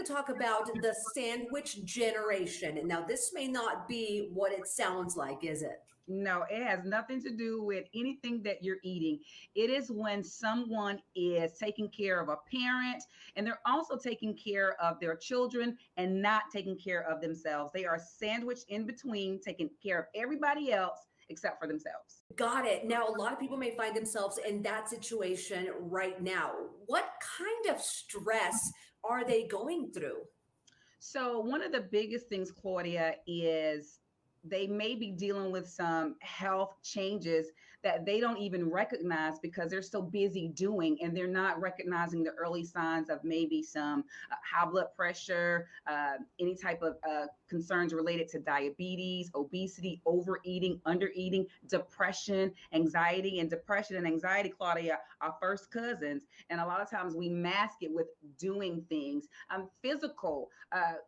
to talk about the sandwich generation. And now this may not be what it sounds like, is it? No, it has nothing to do with anything that you're eating. It is when someone is taking care of a parent and they're also taking care of their children and not taking care of themselves. They are sandwiched in between, taking care of everybody else except for themselves. Got it. Now, a lot of people may find themselves in that situation right now. What kind of stress are they going through? So, one of the biggest things, Claudia, is they may be dealing with some health changes that they don't even recognize because they're so busy doing and they're not recognizing the early signs of maybe some high blood pressure, any type of concerns related to diabetes, obesity, overeating, undereating, depression, anxiety. And depression and anxiety, Claudia, are first cousins. And a lot of times we mask it with doing things. Physical,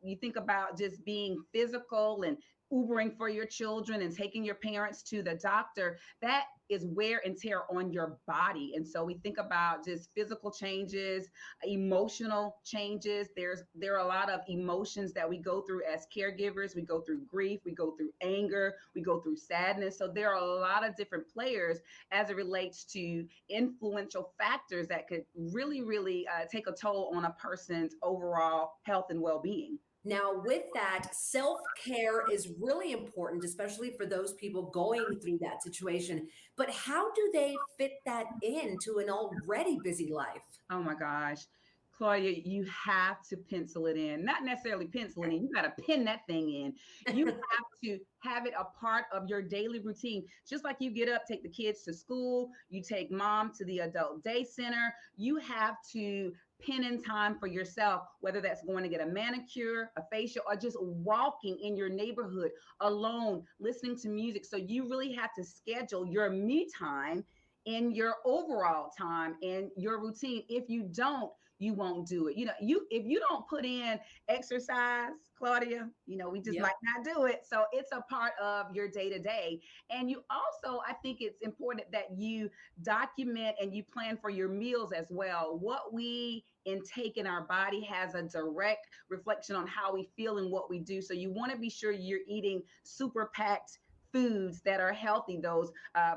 you think about just being physical and Ubering for your children and taking your parents to the doctor, that is wear and tear on your body. And so we think about just physical changes, emotional changes. There are a lot of emotions that we go through as caregivers. We go through grief, we go through anger, we go through sadness. So there are a lot of different players as it relates to influential factors that could really take a toll on a person's overall health and well-being. Now, with that, self care is really important, especially for those people going through that situation. But how do they fit that into an already busy life? Oh my gosh. Claudia, you have to pencil it in. Not necessarily pencil it in, you got to pin that thing in. You have to have it a part of your daily routine. Just like you get up, take the kids to school, you take mom to the adult day center, you have to pin in time for yourself, whether that's going to get a manicure, a facial, or just walking in your neighborhood alone, listening to music. So you really have to schedule your me time in your overall time and your routine. If you don't, you won't do it. You if you don't put in exercise, Claudia, we just Yep. might not do it. So it's a part of your day to day. And you also, I think it's important that you document and you plan for your meals as well. What we intake in our body has a direct reflection on how we feel and what we do. So you want to be sure you're eating super packed foods that are healthy, those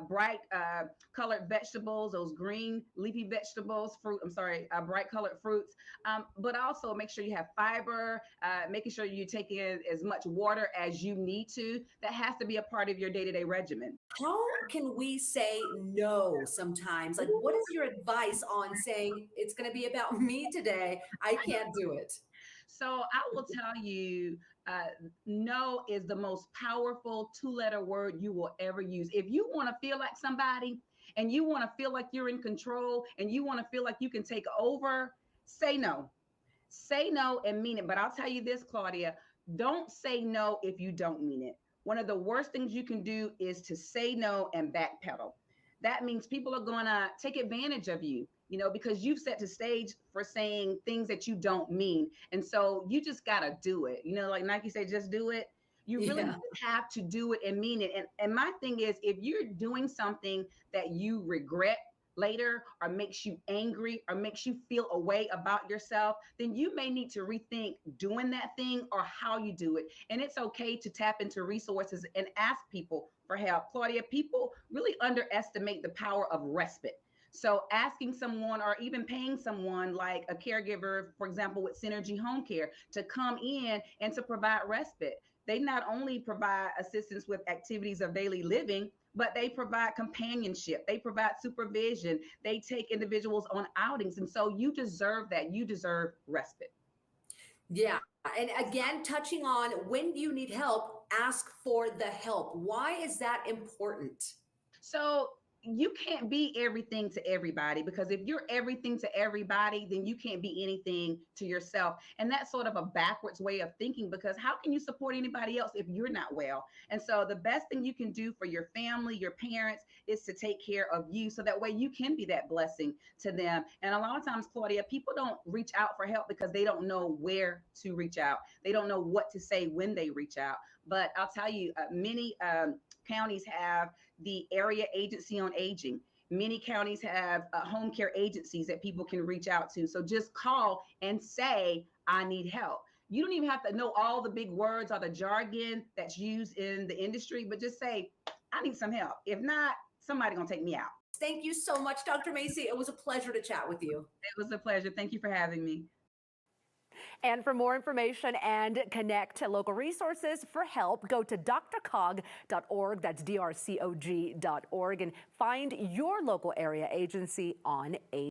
bright colored vegetables, those green leafy vegetables, bright colored fruits, but also make sure you have fiber, making sure you take in as much water as you need to. That has to be a part of your day-to-day regimen. How can we say no sometimes? Like, what is your advice on saying it's going to be about me today? I can't do it. So I will tell you, no is the most powerful two-letter word you will ever use. If you want to feel like somebody and you want to feel like you're in control and you want to feel like you can take over, say no. Say no and mean it. But I'll tell you this, Claudia, don't say no if you don't mean it. One of the worst things you can do is to say no and backpedal. That means people are going to take advantage of you, because you've set the stage for saying things that you don't mean. And so you just got to do it. Like Nike said, just do it. You really Yeah. have to do it and mean it. And my thing is, if you're doing something that you regret later or makes you angry or makes you feel a way about yourself, then you may need to rethink doing that thing or how you do it. And it's okay to tap into resources and ask people for help. Claudia, people really underestimate the power of respite. So asking someone or even paying someone like a caregiver, for example, with Synergy Home Care, to come in and to provide respite. They not only provide assistance with activities of daily living, but they provide companionship. They provide supervision. They take individuals on outings. And so you deserve that. You deserve respite. Yeah. And again, touching on when you need help, ask for the help. Why is that important? So you can't be everything to everybody, because if you're everything to everybody, then you can't be anything to yourself. And that's sort of a backwards way of thinking, because how can you support anybody else if you're not well? And so the best thing you can do for your family, your parents, is to take care of you so that way you can be that blessing to them. And a lot of times, Claudia, people don't reach out for help because they don't know where to reach out. They don't know what to say when they reach out. But I'll tell you, many counties have the area agency on aging. Many counties have home care agencies that people can reach out to. So just call and say, I need help. You don't even have to know all the big words or the jargon that's used in the industry, but just say, I need some help. If not, somebody gonna take me out. Thank you so much, Dr. Macy. It was a pleasure to chat with you. It was a pleasure. Thank you for having me. And for more information and connect to local resources for help, go to drcog.org, that's drcog.org, and find your local area agency on AIDS.